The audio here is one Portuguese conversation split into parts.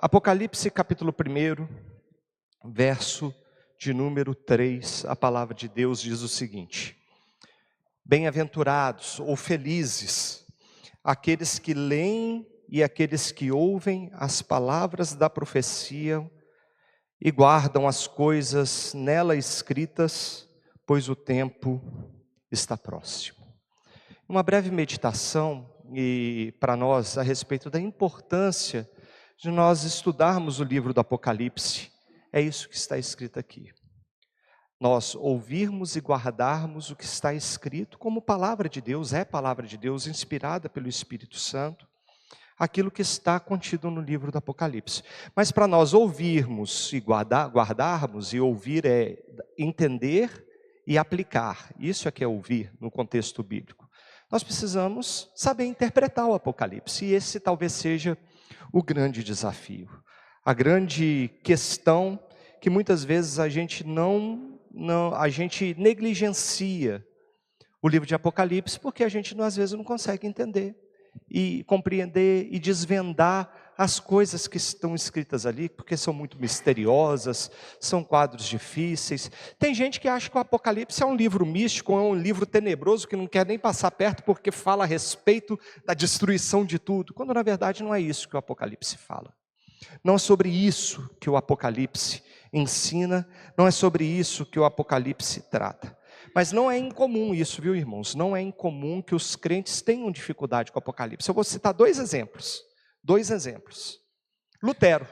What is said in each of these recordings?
Apocalipse capítulo 1, verso de número 3, a palavra de Deus diz o seguinte: bem-aventurados ou felizes aqueles que leem e aqueles que ouvem as palavras da profecia e guardam as coisas nela escritas, pois o tempo está próximo. Uma breve meditação para nós a respeito da importância de nós estudarmos o livro do Apocalipse. É isso que está escrito aqui. Nós ouvirmos e guardarmos o que está escrito como palavra de Deus, é palavra de Deus, inspirada pelo Espírito Santo, aquilo que está contido no livro do Apocalipse. Mas para nós ouvirmos e guardarmos, e ouvir é entender e aplicar, isso é que é ouvir no contexto bíblico. Nós precisamos saber interpretar o Apocalipse, e esse talvez seja o grande desafio, a grande questão que muitas vezes a gente a gente negligencia o livro de Apocalipse, porque a gente às vezes não consegue entender e compreender e desvendar as coisas que estão escritas ali, porque são muito misteriosas, são quadros difíceis. Tem gente que acha que o Apocalipse é um livro místico, é um livro tenebroso, que não quer nem passar perto porque fala a respeito da destruição de tudo, quando na verdade não é isso que o Apocalipse fala. Não é sobre isso que o Apocalipse ensina, não é sobre isso que o Apocalipse trata. Mas não é incomum isso, viu, irmãos? Não é incomum que os crentes tenham dificuldade com o Apocalipse. Eu vou citar dois exemplos. Lutero.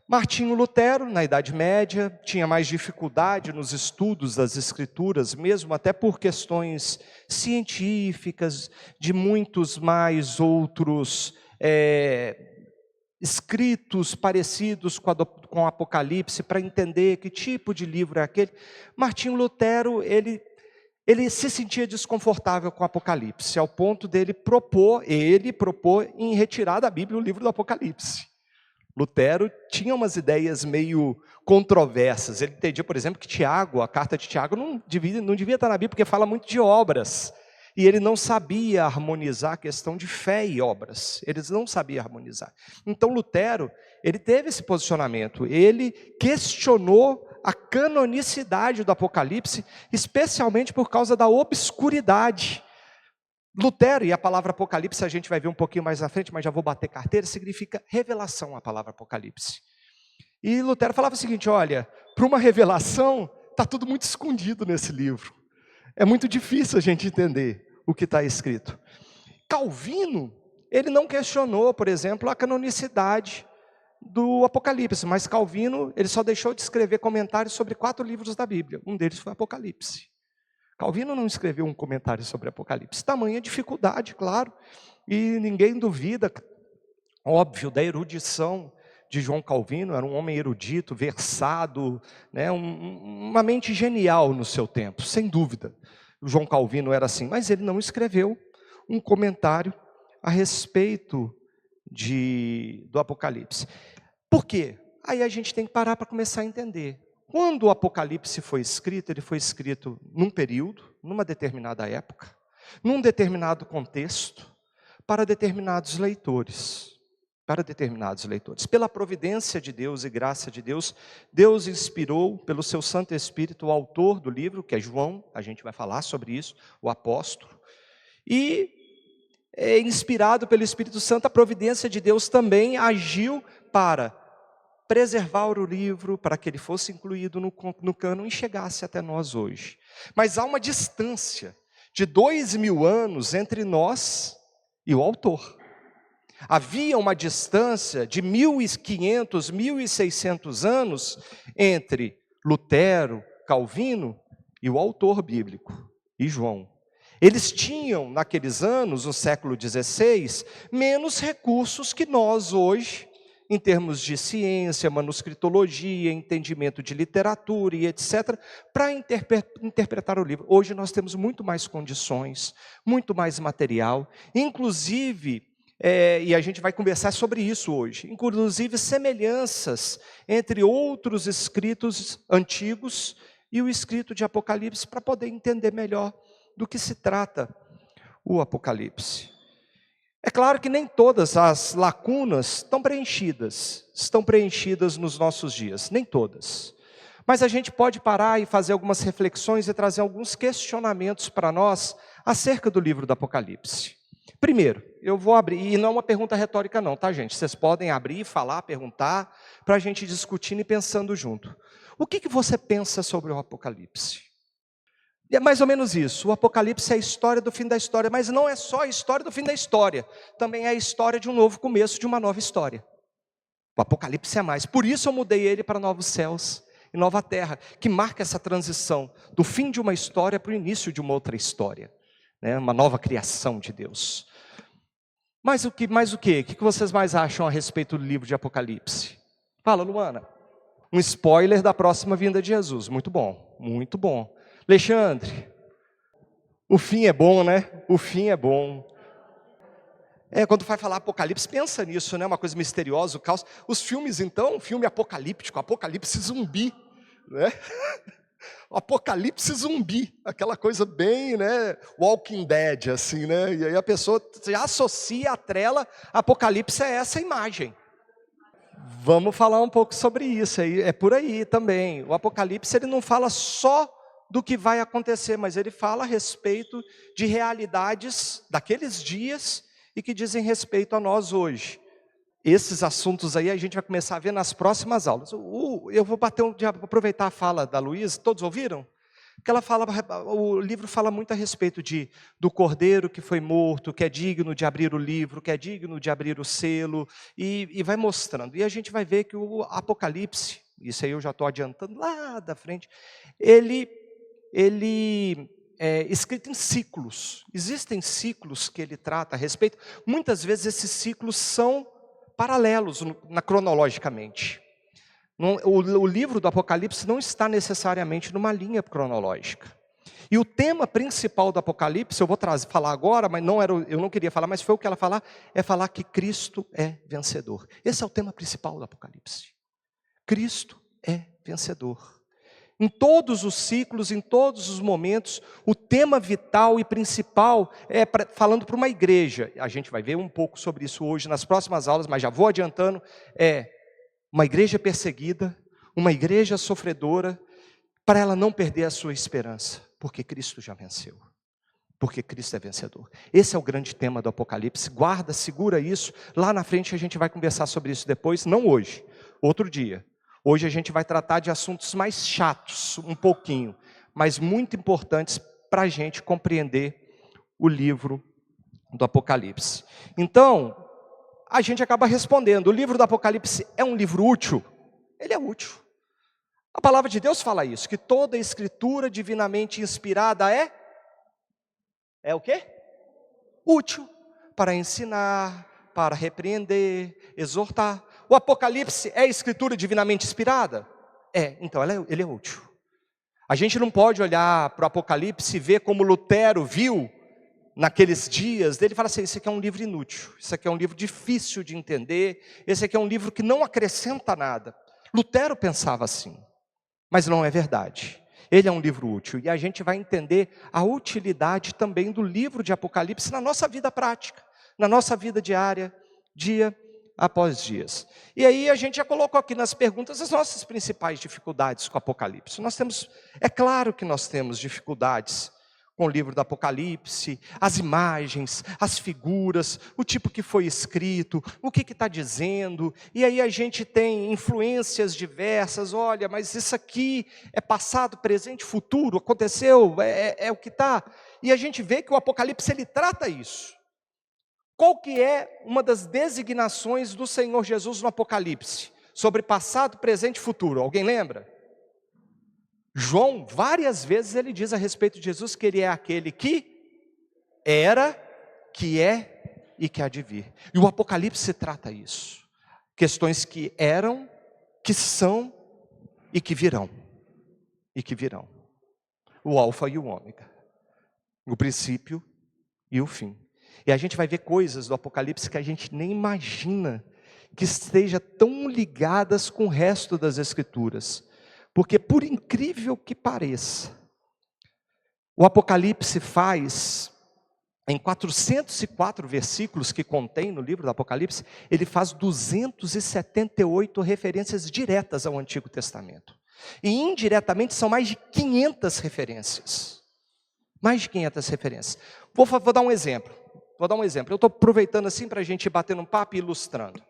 Martinho Lutero, na Idade Média, tinha mais dificuldade nos estudos das Escrituras, mesmo até por questões científicas, de muitos mais outros escritos parecidos com o Apocalipse, para entender que tipo de livro é aquele. Martinho Lutero, ele se sentia desconfortável com o Apocalipse, ao ponto dele propor em retirar da Bíblia o livro do Apocalipse. Lutero tinha umas ideias meio controversas. Ele entendia, por exemplo, que a carta de Tiago não devia estar na Bíblia, porque fala muito de obras. E ele não sabia harmonizar a questão de fé e obras. Eles não sabiam harmonizar. Então Lutero, ele teve esse posicionamento. Ele questionou a canonicidade do Apocalipse, especialmente por causa da obscuridade. Lutero, e a palavra Apocalipse a gente vai ver um pouquinho mais na frente, mas já vou bater carteira, significa revelação, a palavra Apocalipse. E Lutero falava o seguinte: olha, para uma revelação, está tudo muito escondido nesse livro. É muito difícil a gente entender o que está escrito. Calvino, ele não questionou, por exemplo, a canonicidade do Apocalipse, mas Calvino, ele só deixou de escrever comentários sobre 4 livros da Bíblia. Um deles foi Apocalipse. Calvino não escreveu um comentário sobre Apocalipse. Tamanha dificuldade, claro, e ninguém duvida, óbvio, da erudição de João Calvino. Era um homem erudito, versado, né, uma mente genial no seu tempo, sem dúvida. O João Calvino era assim, mas ele não escreveu um comentário a respeito do Apocalipse. Por quê? Aí a gente tem que parar para começar a entender. Quando o Apocalipse foi escrito, ele foi escrito num período, numa determinada época, num determinado contexto, para determinados leitores. Pela providência de Deus e graça de Deus, Deus inspirou pelo seu Santo Espírito o autor do livro, que é João, a gente vai falar sobre isso, o apóstolo, e inspirado pelo Espírito Santo, a providência de Deus também agiu para preservar o livro, para que ele fosse incluído no cânon e chegasse até nós hoje. Mas há uma distância de 2000 anos entre nós e o autor. Havia uma distância de 1500, 1600 anos entre Lutero, Calvino e o autor bíblico, e João. Eles tinham, naqueles anos, no século XVI, menos recursos que nós hoje, em termos de ciência, manuscritologia, entendimento de literatura e etc., para interpretar o livro. Hoje nós temos muito mais condições, muito mais material, inclusive, e a gente vai conversar sobre isso hoje, inclusive semelhanças entre outros escritos antigos e o escrito de Apocalipse, para poder entender melhor do que se trata o Apocalipse. É claro que nem todas as lacunas estão preenchidas nos nossos dias, nem todas. Mas a gente pode parar e fazer algumas reflexões e trazer alguns questionamentos para nós acerca do livro do Apocalipse. Primeiro, eu vou abrir, e não é uma pergunta retórica não, tá gente? Vocês podem abrir, falar, perguntar, para a gente discutindo e pensando junto. O que você pensa sobre o Apocalipse? E é mais ou menos isso, o Apocalipse é a história do fim da história, mas não é só a história do fim da história, também é a história de um novo começo, de uma nova história. O Apocalipse é mais, por isso eu mudei ele para novos céus e nova terra, que marca essa transição do fim de uma história para o início de uma outra história, né? Uma nova criação de Deus. Mais o quê? O que vocês mais acham a respeito do livro de Apocalipse? Fala, Luana. Um spoiler da próxima vinda de Jesus, muito bom, muito bom. Alexandre, o fim é bom, né? O fim é bom. Quando vai falar Apocalipse, pensa nisso, né? Uma coisa misteriosa, o caos. Os filmes, então, filme apocalíptico, Apocalipse zumbi, né? O Apocalipse zumbi, aquela coisa bem, né? Walking Dead, assim, né? E aí a pessoa já associa, atrela, Apocalipse é essa imagem. Vamos falar um pouco sobre isso, é por aí também. O Apocalipse, ele não fala só do que vai acontecer, mas ele fala a respeito de realidades daqueles dias e que dizem respeito a nós hoje. Esses assuntos aí a gente vai começar a ver nas próximas aulas. Eu vou aproveitar a fala da Luísa, todos ouviram? Porque o livro fala muito a respeito do cordeiro que foi morto, que é digno de abrir o livro, que é digno de abrir o selo, e vai mostrando. E a gente vai ver que o Apocalipse, isso aí eu já estou adiantando lá da frente, ele é escrito em ciclos. Existem ciclos que ele trata a respeito. Muitas vezes esses ciclos são paralelos cronologicamente. O livro do Apocalipse não está necessariamente numa linha cronológica. E o tema principal do Apocalipse, eu vou falar agora, mas eu não queria falar, mas foi o que ela falar, é falar que Cristo é vencedor. Esse é o tema principal do Apocalipse. Cristo é vencedor. Em todos os ciclos, em todos os momentos, o tema vital e principal falando para uma igreja. A gente vai ver um pouco sobre isso hoje nas próximas aulas, mas já vou adiantando, uma igreja perseguida, uma igreja sofredora, para ela não perder a sua esperança, porque Cristo já venceu, porque Cristo é vencedor. Esse é o grande tema do Apocalipse, guarda, segura isso, lá na frente a gente vai conversar sobre isso depois, não hoje, outro dia. Hoje a gente vai tratar de assuntos mais chatos, um pouquinho, mas muito importantes para a gente compreender o livro do Apocalipse. Então, a gente acaba respondendo, o livro do Apocalipse é um livro útil? Ele é útil. A palavra de Deus fala isso, que toda escritura divinamente inspirada é o quê? Útil, para ensinar, para repreender, exortar. O Apocalipse é escritura divinamente inspirada? Então ele é útil. A gente não pode olhar para o Apocalipse e ver como Lutero viu naqueles dias dele e falar assim, esse aqui é um livro inútil, esse aqui é um livro difícil de entender, esse aqui é um livro que não acrescenta nada. Lutero pensava assim, mas não é verdade. Ele é um livro útil e a gente vai entender a utilidade também do livro de Apocalipse na nossa vida prática, na nossa vida diária, dia após dias. E aí a gente já colocou aqui nas perguntas as nossas principais dificuldades com o Apocalipse. É claro que nós temos dificuldades com o livro do Apocalipse, as imagens, as figuras, o tipo que foi escrito, o que está dizendo, e aí a gente tem influências diversas, olha, mas isso aqui é passado, presente, futuro, aconteceu, é o que está, e a gente vê que o Apocalipse ele trata isso. Qual que é uma das designações do Senhor Jesus no Apocalipse? Sobre passado, presente e futuro, alguém lembra? João, várias vezes ele diz a respeito de Jesus que ele é aquele que era, que é e que há de vir. E o Apocalipse trata isso. Questões que eram, que são e que virão. E que virão. O alfa e o ômega. O princípio e o fim. E a gente vai ver coisas do Apocalipse que a gente nem imagina que esteja tão ligadas com o resto das Escrituras. Porque por incrível que pareça, o Apocalipse faz em 404 versículos que contém no livro do Apocalipse, ele faz 278 referências diretas ao Antigo Testamento. E indiretamente são mais de 500 referências. Mais de 500 referências. Vou dar um exemplo. Eu estou aproveitando assim para a gente ir batendo um papo e ilustrando.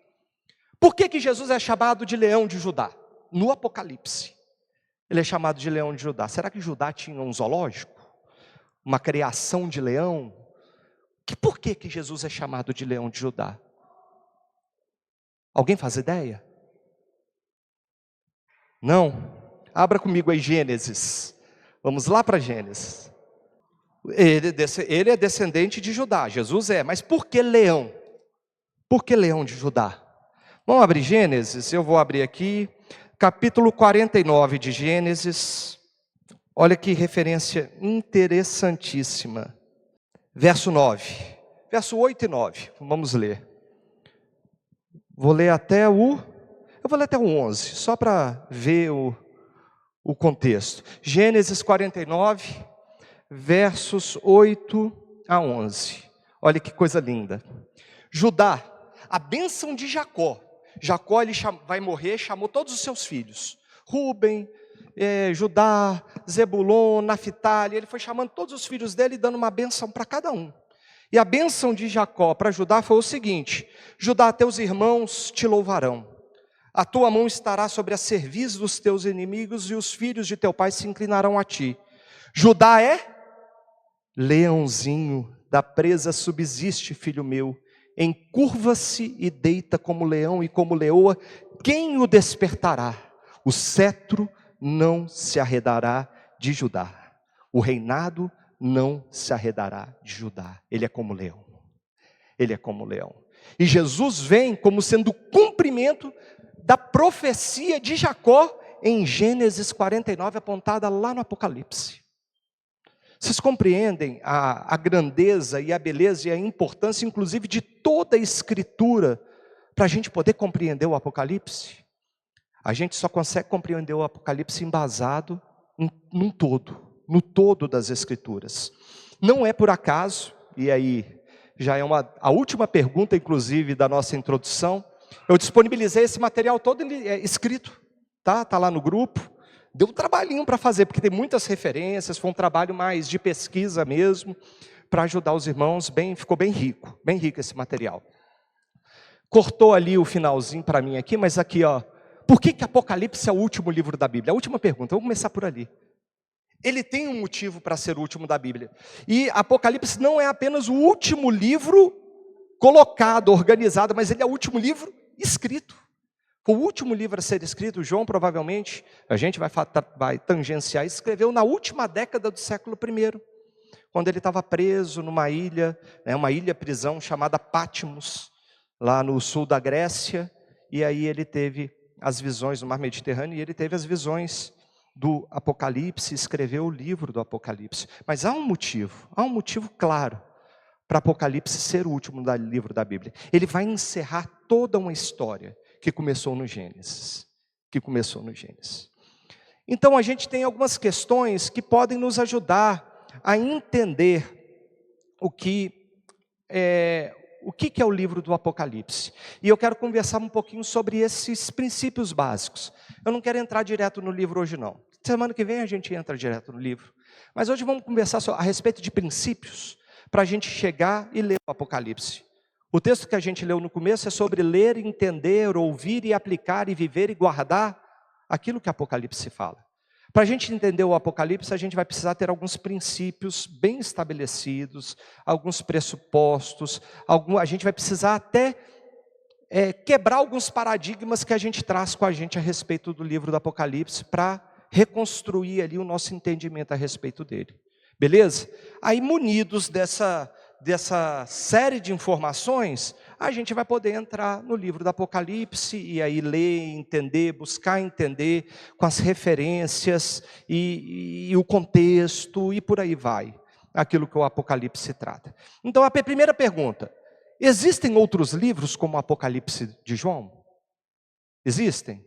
Por que Jesus é chamado de leão de Judá? No Apocalipse, ele é chamado de leão de Judá. Será que Judá tinha um zoológico? Uma criação de leão? Por que Jesus é chamado de leão de Judá? Alguém faz ideia? Não? Abra comigo aí Gênesis. Vamos lá para Gênesis. Ele é descendente de Judá, Jesus é, mas por que leão? Por que leão de Judá? Vamos abrir Gênesis, eu vou abrir aqui, capítulo 49 de Gênesis. Olha que referência interessantíssima. Verso 9, verso 8 e 9, vamos ler. Eu vou ler até o 11, só para ver o contexto. Gênesis 49, versos 8 a 11. Olha que coisa linda. Judá, a bênção de Jacó. Jacó ele vai morrer, chamou todos os seus filhos. Rúben, Judá, Zebulon, Naftali. Ele foi chamando todos os filhos dele e dando uma bênção para cada um. E a bênção de Jacó para Judá foi o seguinte: Judá, teus irmãos te louvarão. A tua mão estará sobre a cerviz dos teus inimigos e os filhos de teu pai se inclinarão a ti. Judá é leãozinho, da presa subsiste, filho meu. Encurva-se e deita como leão e como leoa. Quem o despertará? O cetro não se arredará de Judá. O reinado não se arredará de Judá. Ele é como leão. Ele é como leão. E Jesus vem como sendo o cumprimento da profecia de Jacó em Gênesis 49, apontada lá no Apocalipse. Vocês compreendem a grandeza e a beleza e a importância, inclusive, de toda a Escritura, para a gente poder compreender o Apocalipse? A gente só consegue compreender o Apocalipse embasado no todo das Escrituras. Não é por acaso, e aí já é a última pergunta, inclusive, da nossa introdução. Eu disponibilizei esse material todo escrito, tá lá no grupo. Deu um trabalhinho para fazer, porque tem muitas referências, foi um trabalho mais de pesquisa mesmo, para ajudar os irmãos, ficou bem rico esse material. Cortou ali o finalzinho para mim aqui, mas aqui por que Apocalipse é o último livro da Bíblia? A última pergunta, vamos começar por ali. Ele tem um motivo para ser o último da Bíblia, e Apocalipse não é apenas o último livro colocado, organizado, mas ele é o último livro escrito. O último livro a ser escrito, João provavelmente, a gente vai tangenciar, escreveu na última década do século I, quando ele estava preso numa ilha, uma ilha-prisão chamada Patmos, lá no sul da Grécia, e aí ele teve as visões no mar Mediterrâneo, e ele teve as visões do Apocalipse, escreveu o livro do Apocalipse. Mas há um motivo claro, para Apocalipse ser o último livro da Bíblia. Ele vai encerrar toda uma história que começou no Gênesis. Então a gente tem algumas questões que podem nos ajudar a entender o que é o livro do Apocalipse. E eu quero conversar um pouquinho sobre esses princípios básicos. Eu não quero entrar direto no livro hoje não. Semana que vem a gente entra direto no livro. Mas hoje vamos conversar a respeito de princípios, para a gente chegar e ler o Apocalipse. O texto que a gente leu no começo é sobre ler, entender, ouvir e aplicar e viver e guardar aquilo que o Apocalipse fala. Para a gente entender o Apocalipse, a gente vai precisar ter alguns princípios bem estabelecidos, alguns pressupostos, a gente vai precisar até quebrar alguns paradigmas que a gente traz com a gente a respeito do livro do Apocalipse, para reconstruir ali o nosso entendimento a respeito dele. Beleza? Aí, munidos dessa série de informações, a gente vai poder entrar no livro do Apocalipse e aí ler, entender, buscar entender com as referências e o contexto e por aí vai, aquilo que o Apocalipse trata. Então a primeira pergunta: existem outros livros como o Apocalipse de João? Existem?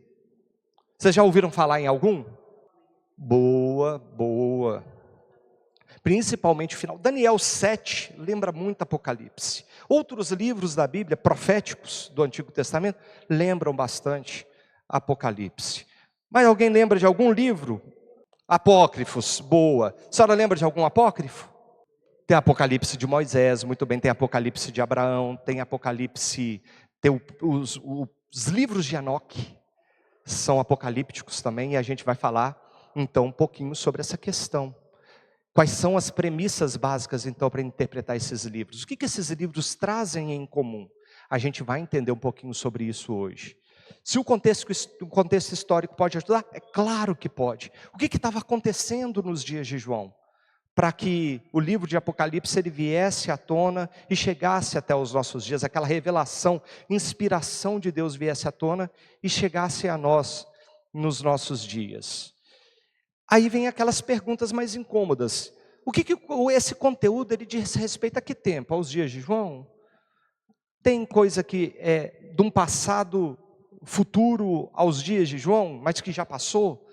Vocês já ouviram falar em algum? Boa. principalmente o final. Daniel 7 lembra muito Apocalipse. Outros livros da Bíblia, proféticos do Antigo Testamento, lembram bastante Apocalipse. Mas alguém lembra de algum livro? Apócrifos, boa. A senhora lembra de algum apócrifo? Tem Apocalipse de Moisés, muito bem, tem Apocalipse de Abraão, tem Apocalipse, tem os livros de Enoque, são apocalípticos também, e a gente vai falar então um pouquinho sobre essa questão. Quais são as premissas básicas então para interpretar esses livros? O que esses livros trazem em comum? A gente vai entender um pouquinho sobre isso hoje. Se o contexto histórico pode ajudar? É claro que pode. O que estava acontecendo nos dias de João? Para que o livro de Apocalipse ele viesse à tona e chegasse até os nossos dias, aquela revelação, inspiração de Deus viesse à tona e chegasse a nós nos nossos dias. Aí vem aquelas perguntas mais incômodas. O que esse conteúdo ele diz respeito a que tempo? Aos dias de João? Tem coisa que é de um passado futuro aos dias de João, mas que já passou?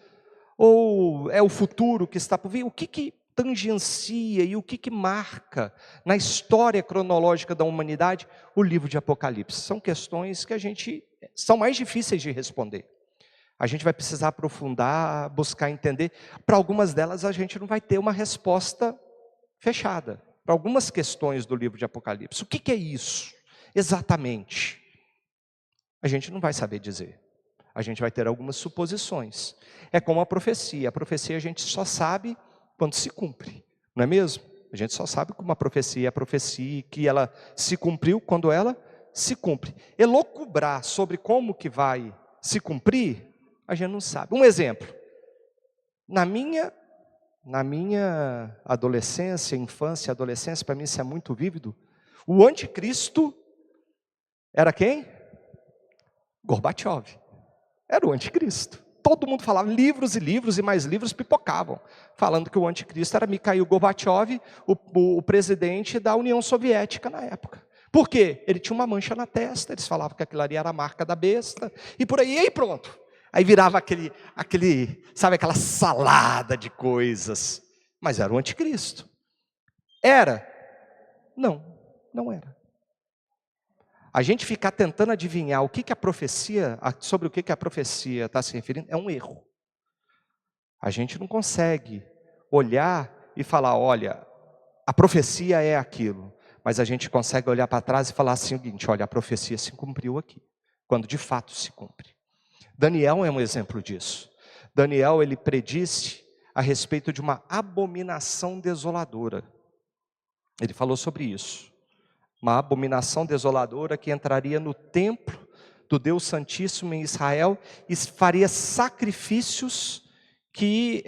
Ou é o futuro que está por vir? O que tangencia e o que marca na história cronológica da humanidade o livro de Apocalipse? São questões que são mais difíceis de responder. A gente vai precisar aprofundar, buscar entender. Para algumas delas a gente não vai ter uma resposta fechada. Para algumas questões do livro de Apocalipse. O que é isso exatamente? A gente não vai saber dizer. A gente vai ter algumas suposições. É como a profecia. A profecia a gente só sabe quando se cumpre, não é mesmo? A gente só sabe como a profecia e que ela se cumpriu quando ela se cumpre. Elocubrar sobre como que vai se cumprir, a gente não sabe. Um exemplo. Na minha adolescência, infância, adolescência, para mim isso é muito vívido. O anticristo era quem? Gorbachev. Era o anticristo. Todo mundo falava, livros e livros e mais livros pipocavam, falando que o anticristo era Mikhail Gorbachev, o presidente da União Soviética na época. Por quê? Ele tinha uma mancha na testa, eles falavam que aquilo ali era a marca da besta, e por aí, e aí pronto. Aí virava sabe, aquela salada de coisas. Mas era o anticristo. Era? Não, não era. A gente ficar tentando adivinhar sobre o que a profecia está se referindo, é um erro. A gente não consegue olhar e falar, olha, a profecia é aquilo. Mas a gente consegue olhar para trás e falar assim, o seguinte, olha, a profecia se cumpriu aqui. Quando de fato se cumpre. Daniel é um exemplo disso. Daniel, ele predisse a respeito de uma abominação desoladora. Ele falou sobre isso. Uma abominação desoladora que entraria no templo do Deus Santíssimo em Israel e faria sacrifícios que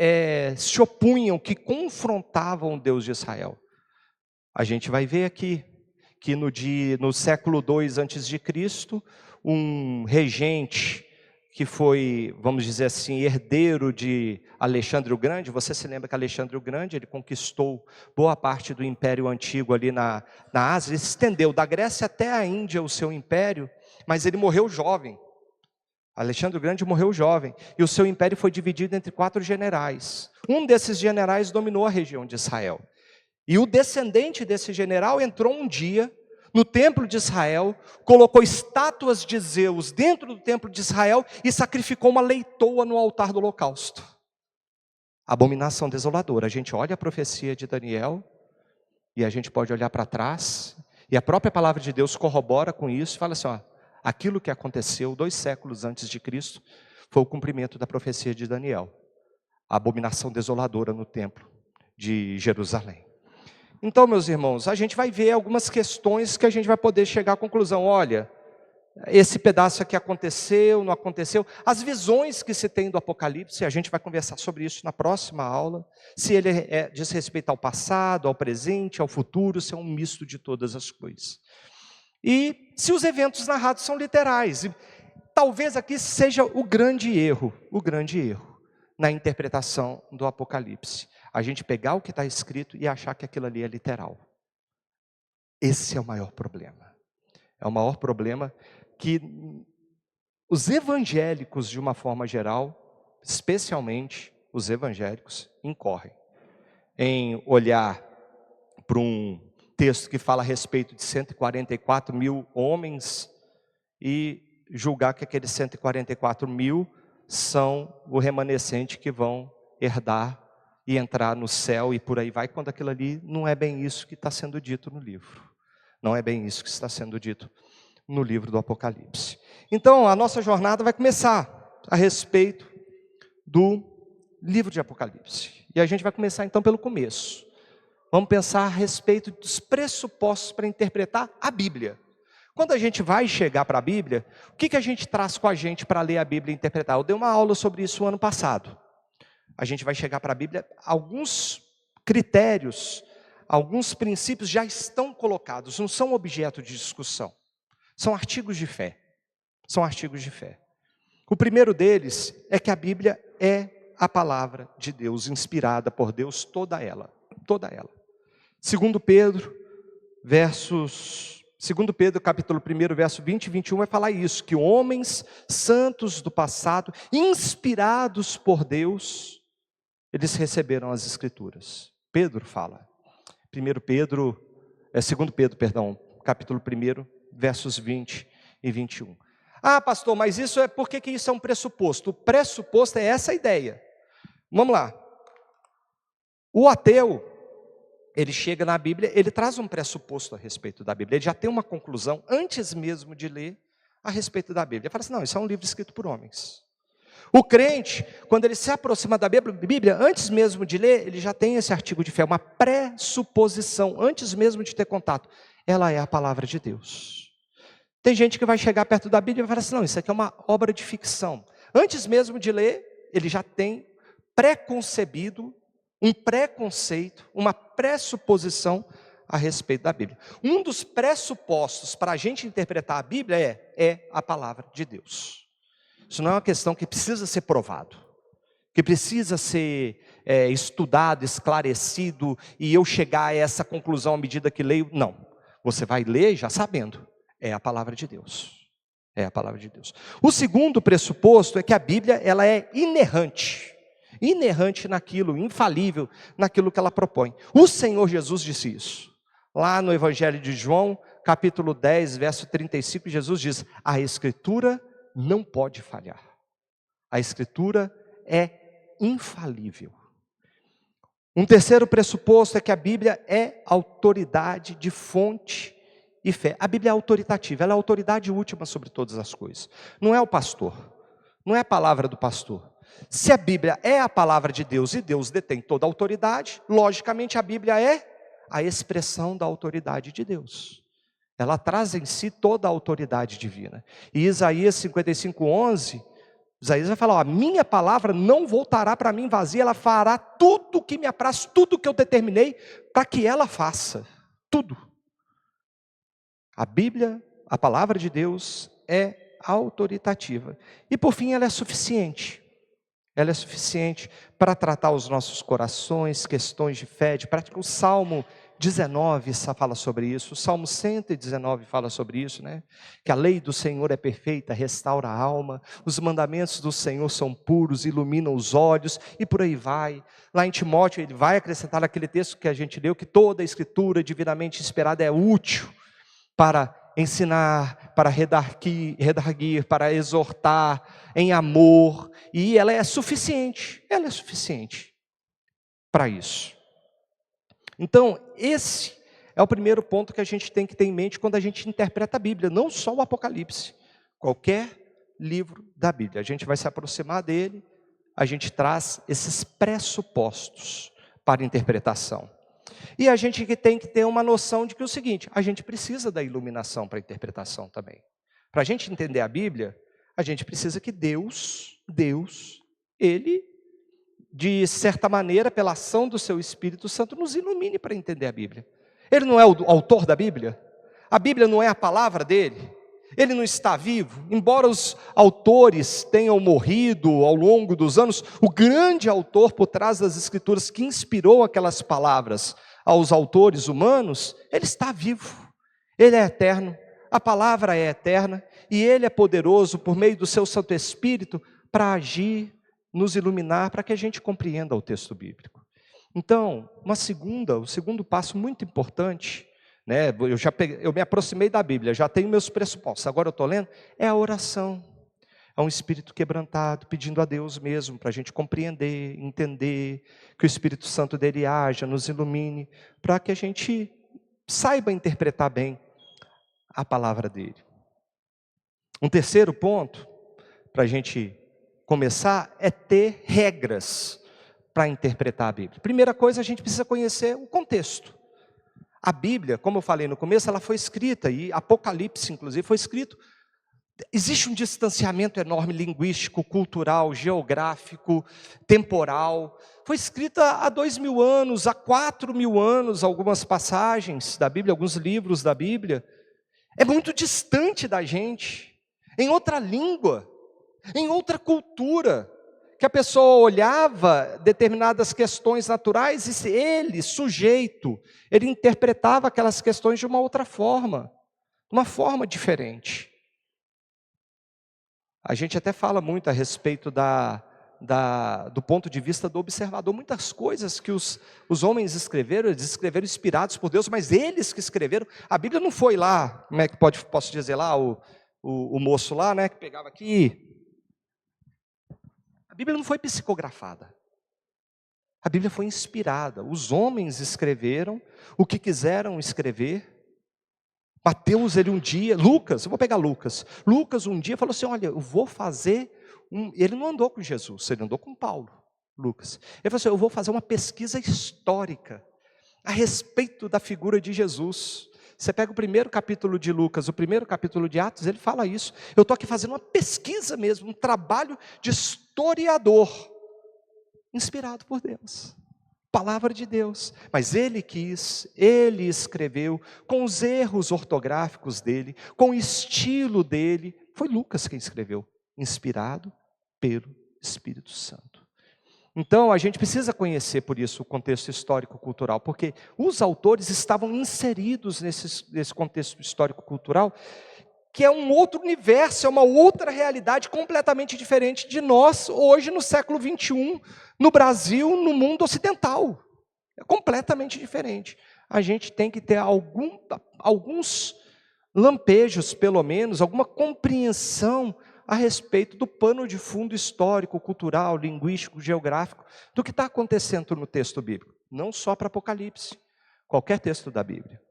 se opunham, que confrontavam o Deus de Israel. A gente vai ver aqui que no século II a.C., um regente que foi, vamos dizer assim, herdeiro de Alexandre o Grande. Você se lembra que Alexandre o Grande, ele conquistou boa parte do Império Antigo ali na Ásia, ele se estendeu da Grécia até a Índia o seu império, mas ele morreu jovem. Alexandre o Grande morreu jovem, e o seu império foi dividido entre 4 generais. Um desses generais dominou a região de Israel. E o descendente desse general entrou um dia no templo de Israel, colocou estátuas de Zeus dentro do templo de Israel e sacrificou uma leitoa no altar do holocausto. Abominação desoladora. A gente olha a profecia de Daniel e a gente pode olhar para trás e a própria palavra de Deus corrobora com isso e fala assim, aquilo que aconteceu 2 séculos antes de Cristo foi o cumprimento da profecia de Daniel. A abominação desoladora no templo de Jerusalém. Então, meus irmãos, a gente vai ver algumas questões que a gente vai poder chegar à conclusão. Olha, esse pedaço aqui aconteceu, não aconteceu. As visões que se tem do Apocalipse, a gente vai conversar sobre isso na próxima aula. Se ele diz respeito ao passado, ao presente, ao futuro, se é um misto de todas as coisas. E se os eventos narrados são literais. E talvez aqui seja o grande erro na interpretação do Apocalipse. A gente pegar o que está escrito e achar que aquilo ali é literal. Esse é o maior problema. É o maior problema que os evangélicos, de uma forma geral, especialmente os evangélicos, incorrem. em olhar para um texto que fala a respeito de 144 mil homens e julgar que aqueles 144 mil são o remanescente que vão herdar e entrar no céu e por aí vai, quando aquilo ali não é bem isso que está sendo dito no livro. Não é bem isso que está sendo dito no livro do Apocalipse. Então, a nossa jornada vai começar a respeito do livro de Apocalipse. E a gente vai começar então pelo começo. Vamos pensar a respeito dos pressupostos para interpretar a Bíblia. Quando a gente vai chegar para a Bíblia, o que a gente traz com a gente para ler a Bíblia e interpretar? Eu dei uma aula sobre isso ano passado. A gente vai chegar para a Bíblia, alguns critérios, alguns princípios já estão colocados, não são objeto de discussão. São artigos de fé. São artigos de fé. O primeiro deles é que a Bíblia é a palavra de Deus, inspirada por Deus, toda ela. Toda ela. 2 Pedro, capítulo 1, verso 20 e 21, vai falar isso, que homens santos do passado, inspirados por Deus, eles receberam as Escrituras. Pedro fala. 2 Pedro, capítulo 1, versos 20 e 21. Ah, pastor, mas isso é, por que isso é um pressuposto? O pressuposto é essa ideia. Vamos lá. O ateu, ele chega na Bíblia, ele traz um pressuposto a respeito da Bíblia. Ele já tem uma conclusão, antes mesmo de ler, a respeito da Bíblia. Ele fala assim, não, isso é um livro escrito por homens. O crente, quando ele se aproxima da Bíblia, antes mesmo de ler, ele já tem esse artigo de fé, uma pressuposição, antes mesmo de ter contato. Ela é a palavra de Deus. Tem gente que vai chegar perto da Bíblia e vai falar assim, não, isso aqui é uma obra de ficção. Antes mesmo de ler, ele já tem preconcebido, um preconceito, uma pressuposição a respeito da Bíblia. Um dos pressupostos para a gente interpretar a Bíblia é a palavra de Deus. Isso não é uma questão que precisa ser provado, que precisa ser estudado, esclarecido, e eu chegar a essa conclusão à medida que leio. Não, você vai ler já sabendo, é a palavra de Deus. É a palavra de Deus. O segundo pressuposto é que a Bíblia ela é inerrante naquilo, infalível naquilo que ela propõe. O Senhor Jesus disse isso. Lá no Evangelho de João, capítulo 10, verso 35, Jesus diz, a Escritura não pode falhar. A Escritura é infalível. Um terceiro pressuposto é que a Bíblia é autoridade de fonte e fé. A Bíblia é autoritativa, ela é a autoridade última sobre todas as coisas. Não é o pastor, não é a palavra do pastor. Se a Bíblia é a palavra de Deus e Deus detém toda a autoridade, logicamente a Bíblia é a expressão da autoridade de Deus. Ela traz em si toda a autoridade divina. E Isaías 55:11, Isaías vai falar, a minha palavra não voltará para mim vazia, ela fará tudo o que me apraz, tudo o que eu determinei para que ela faça. Tudo. A Bíblia, a palavra de Deus, é autoritativa. E por fim, ela é suficiente. Ela é suficiente para tratar os nossos corações, questões de fé, de prática. O Salmo 19 fala sobre isso, o Salmo 119 fala sobre isso, né? Que a lei do Senhor é perfeita, restaura a alma, os mandamentos do Senhor são puros, iluminam os olhos, e por aí vai. Lá em Timóteo ele vai acrescentar naquele texto que a gente leu, que toda a escritura divinamente inspirada é útil para ensinar, para redarguir, para exortar em amor, e ela é suficiente para isso. Então, esse é o primeiro ponto que a gente tem que ter em mente quando a gente interpreta a Bíblia, não só o Apocalipse, qualquer livro da Bíblia. A gente vai se aproximar dele, a gente traz esses pressupostos para a interpretação. E a gente tem que ter uma noção de que é o seguinte, a gente precisa da iluminação para a interpretação também. Para a gente entender a Bíblia, a gente precisa que Deus, Ele, de certa maneira, pela ação do seu Espírito Santo, nos ilumine para entender a Bíblia. Ele não é o autor da Bíblia? A Bíblia não é a palavra dele? Ele não está vivo? Embora os autores tenham morrido ao longo dos anos, o grande autor por trás das Escrituras que inspirou aquelas palavras aos autores humanos, ele está vivo, ele é eterno, a palavra é eterna, e ele é poderoso por meio do seu Santo Espírito para agir, nos iluminar, para que a gente compreenda o texto bíblico. Então, o segundo passo muito importante, né, eu me aproximei da Bíblia, já tenho meus pressupostos, agora eu estou lendo, é a oração. É um espírito quebrantado, pedindo a Deus mesmo, para a gente compreender, entender, que o Espírito Santo dele haja, nos ilumine, para que a gente saiba interpretar bem a palavra dele. Um terceiro ponto, para a gente começar, é ter regras para interpretar a Bíblia. Primeira coisa, a gente precisa conhecer o contexto. A Bíblia, como eu falei no começo, ela foi escrita, e Apocalipse, inclusive, foi escrito. Existe um distanciamento enorme linguístico, cultural, geográfico, temporal. Foi escrita há 2000 anos, há 4000 anos, algumas passagens da Bíblia, alguns livros da Bíblia. É muito distante da gente, em outra língua, em outra cultura, que a pessoa olhava determinadas questões naturais e ele, sujeito, ele interpretava aquelas questões de uma outra forma, uma forma diferente. A gente até fala muito a respeito do ponto de vista do observador. Muitas coisas que os homens escreveram, eles escreveram inspirados por Deus, mas eles que escreveram. A Bíblia não foi lá, como é que posso dizer lá, o moço lá, né, que pegava aqui. A Bíblia não foi psicografada. A Bíblia foi inspirada. Os homens escreveram o que quiseram escrever. Mateus, ele um dia, Lucas, eu vou pegar Lucas. Lucas um dia falou assim, olha, eu vou fazer, ele não andou com Jesus, ele andou com Paulo, Lucas. Ele falou assim, eu vou fazer uma pesquisa histórica a respeito da figura de Jesus. Você pega o primeiro capítulo de Lucas, o primeiro capítulo de Atos, ele fala isso. Eu estou aqui fazendo uma pesquisa mesmo, um trabalho de historiador, inspirado por Deus. Palavra de Deus, mas ele quis, ele escreveu, com os erros ortográficos dele, com o estilo dele, foi Lucas quem escreveu, inspirado pelo Espírito Santo. Então, a gente precisa conhecer, por isso, o contexto histórico-cultural, porque os autores estavam inseridos nesse contexto histórico-cultural, que é um outro universo, é uma outra realidade completamente diferente de nós, hoje no século 21, no Brasil, no mundo ocidental. É completamente diferente. A gente tem que ter alguns lampejos, pelo menos, alguma compreensão a respeito do pano de fundo histórico, cultural, linguístico, geográfico, do que está acontecendo no texto bíblico. Não só para Apocalipse, qualquer texto da Bíblia.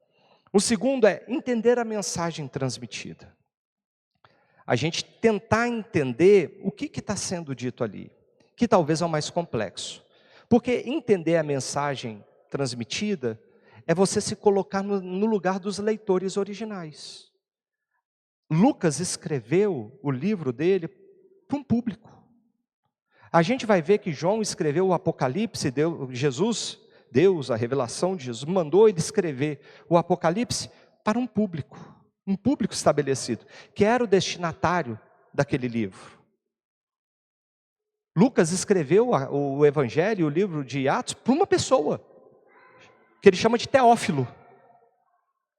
O segundo é entender a mensagem transmitida. A gente tentar entender o que está sendo dito ali, que talvez é o mais complexo. Porque entender a mensagem transmitida é você se colocar no lugar dos leitores originais. Lucas escreveu o livro dele para um público. A gente vai ver que João escreveu o Apocalipse, Deus, a revelação de Jesus, mandou ele escrever o Apocalipse para um público estabelecido, que era o destinatário daquele livro. Lucas escreveu o Evangelho, o livro de Atos, para uma pessoa, que ele chama de Teófilo.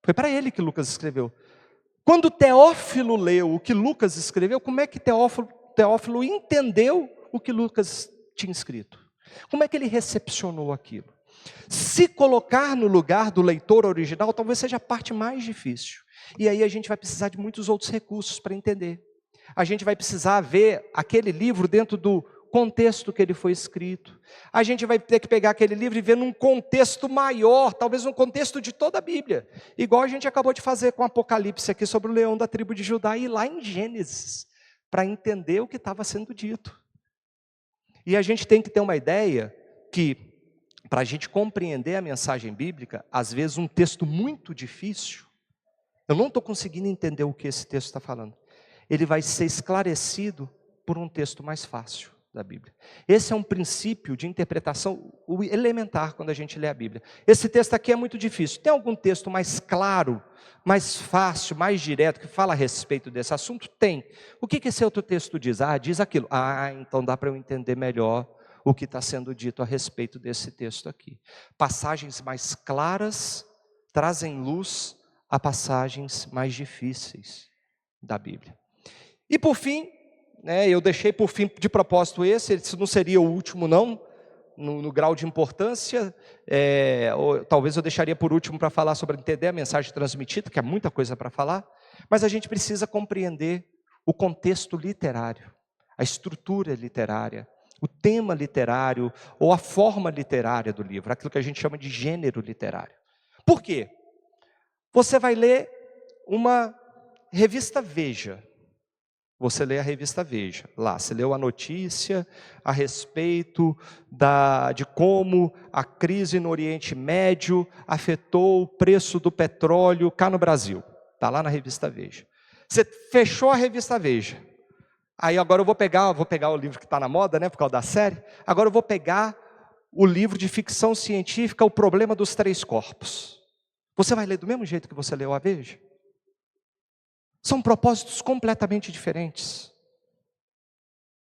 Foi para ele que Lucas escreveu. Quando Teófilo leu o que Lucas escreveu, como é que Teófilo entendeu o que Lucas tinha escrito? Como é que ele recepcionou aquilo? Se colocar no lugar do leitor original, talvez seja a parte mais difícil. E aí a gente vai precisar de muitos outros recursos para entender. A gente vai precisar ver aquele livro dentro do contexto que ele foi escrito. A gente vai ter que pegar aquele livro e ver num contexto maior, talvez um contexto de toda a Bíblia. Igual a gente acabou de fazer com Apocalipse aqui sobre o leão da tribo de Judá, e lá em Gênesis, para entender o que estava sendo dito. E a gente tem que ter uma ideia que, para a gente compreender a mensagem bíblica, às vezes um texto muito difícil, eu não estou conseguindo entender o que esse texto está falando. Ele vai ser esclarecido por um texto mais fácil da Bíblia. Esse é um princípio de interpretação elementar quando a gente lê a Bíblia. Esse texto aqui é muito difícil. Tem algum texto mais claro, mais fácil, mais direto, que fala a respeito desse assunto? Tem. O que esse outro texto diz? Diz aquilo. Então dá para eu entender melhor o que está sendo dito a respeito desse texto aqui. Passagens mais claras trazem luz a passagens mais difíceis da Bíblia. E por fim, eu deixei por fim de propósito esse não seria o último não, no grau de importância, ou talvez eu deixaria por último para falar sobre entender a mensagem transmitida, que é muita coisa para falar, mas a gente precisa compreender o contexto literário, a estrutura literária, o tema literário ou a forma literária do livro, aquilo que a gente chama de gênero literário. Por quê? Você vai ler uma revista Veja. Você lê a revista Veja, lá, você leu a notícia a respeito de como a crise no Oriente Médio afetou o preço do petróleo cá no Brasil. Está lá na revista Veja. Você fechou a revista Veja. Aí agora eu vou pegar o livro que está na moda, né, por causa da série. Agora eu vou pegar o livro de ficção científica, O Problema dos Três Corpos. Você vai ler do mesmo jeito que você leu a Veja? São propósitos completamente diferentes.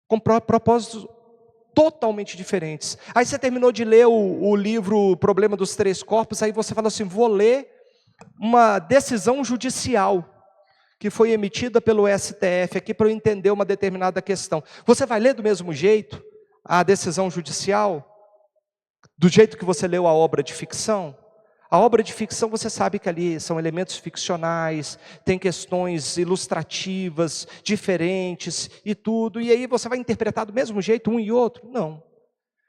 Com propósitos totalmente diferentes. Aí você terminou de ler o livro Problema dos Três Corpos, aí você fala assim, vou ler uma decisão judicial que foi emitida pelo STF aqui para eu entender uma determinada questão. Você vai ler do mesmo jeito a decisão judicial? Do jeito que você leu a obra de ficção? A obra de ficção, você sabe que ali são elementos ficcionais, tem questões ilustrativas, diferentes e tudo, e aí você vai interpretar do mesmo jeito um e outro? Não.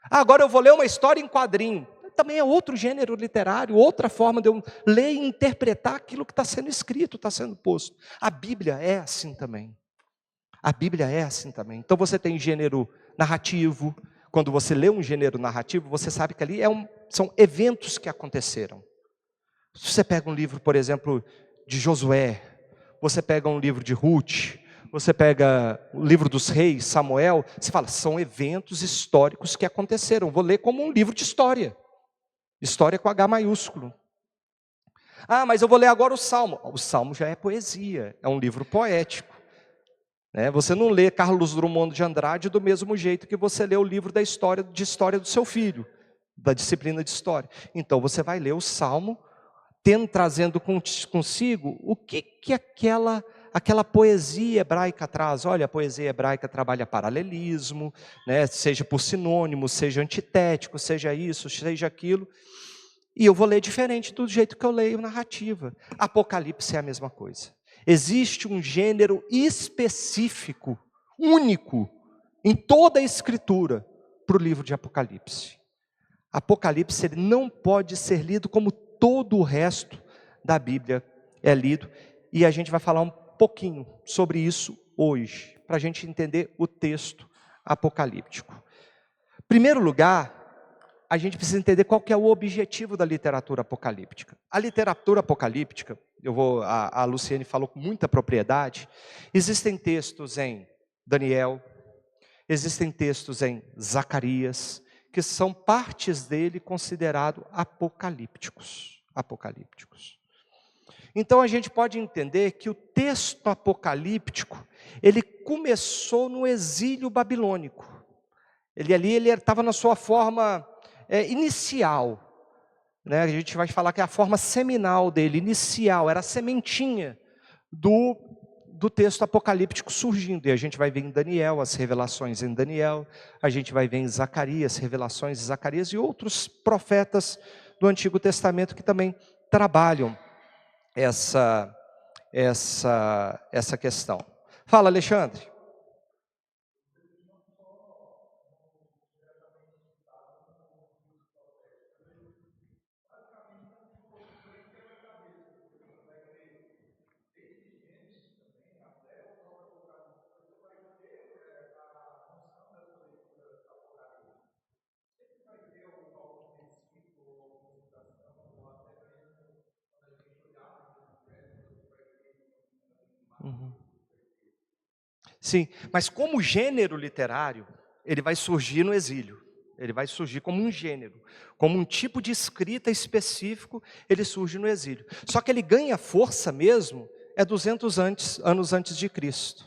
Agora eu vou ler uma história em quadrinho. Também é outro gênero literário, outra forma de eu ler e interpretar aquilo que está sendo escrito, está sendo posto. A Bíblia é assim também. A Bíblia é assim também. Então você tem gênero narrativo. Quando você lê um gênero narrativo, você sabe que ali são eventos que aconteceram. Se você pega um livro, por exemplo, de Josué, você pega um livro de Ruth, você pega o livro dos reis, Samuel, você fala, são eventos históricos que aconteceram. Vou ler como um livro de história. História com H maiúsculo. Ah, mas eu vou ler agora o Salmo. O Salmo já é poesia, é um livro poético. Você não lê Carlos Drummond de Andrade do mesmo jeito que você lê o livro de história do seu filho, da disciplina de história. Então você vai ler o Salmo, trazendo consigo o que aquela poesia hebraica traz. Olha, a poesia hebraica trabalha paralelismo, seja por sinônimo, seja antitético, seja isso, seja aquilo. E eu vou ler diferente do jeito que eu leio narrativa. Apocalipse é a mesma coisa. Existe um gênero específico, único, em toda a Escritura, para o livro de Apocalipse. Apocalipse ele não pode ser lido como todo o resto da Bíblia é lido. E a gente vai falar um pouquinho sobre isso hoje, para a gente entender o texto apocalíptico. Em primeiro lugar, a gente precisa entender qual que é o objetivo da literatura apocalíptica. A literatura apocalíptica, a Luciane falou com muita propriedade, existem textos em Daniel, existem textos em Zacarias, que são partes dele considerados apocalípticos. Então a gente pode entender que o texto apocalíptico, ele começou no exílio babilônico. Ele estava na sua forma inicial. A gente vai falar que é a forma seminal dele, inicial, era a sementinha do texto apocalíptico surgindo. E a gente vai ver em Daniel, as revelações em Daniel, a gente vai ver em Zacarias, revelações de Zacarias e outros profetas do Antigo Testamento que também trabalham essa questão. Fala, Alexandre. Sim, mas como gênero literário, ele vai surgir no exílio. Ele vai surgir como um gênero, como um tipo de escrita específico, ele surge no exílio. Só que ele ganha força mesmo 200 anos antes de Cristo.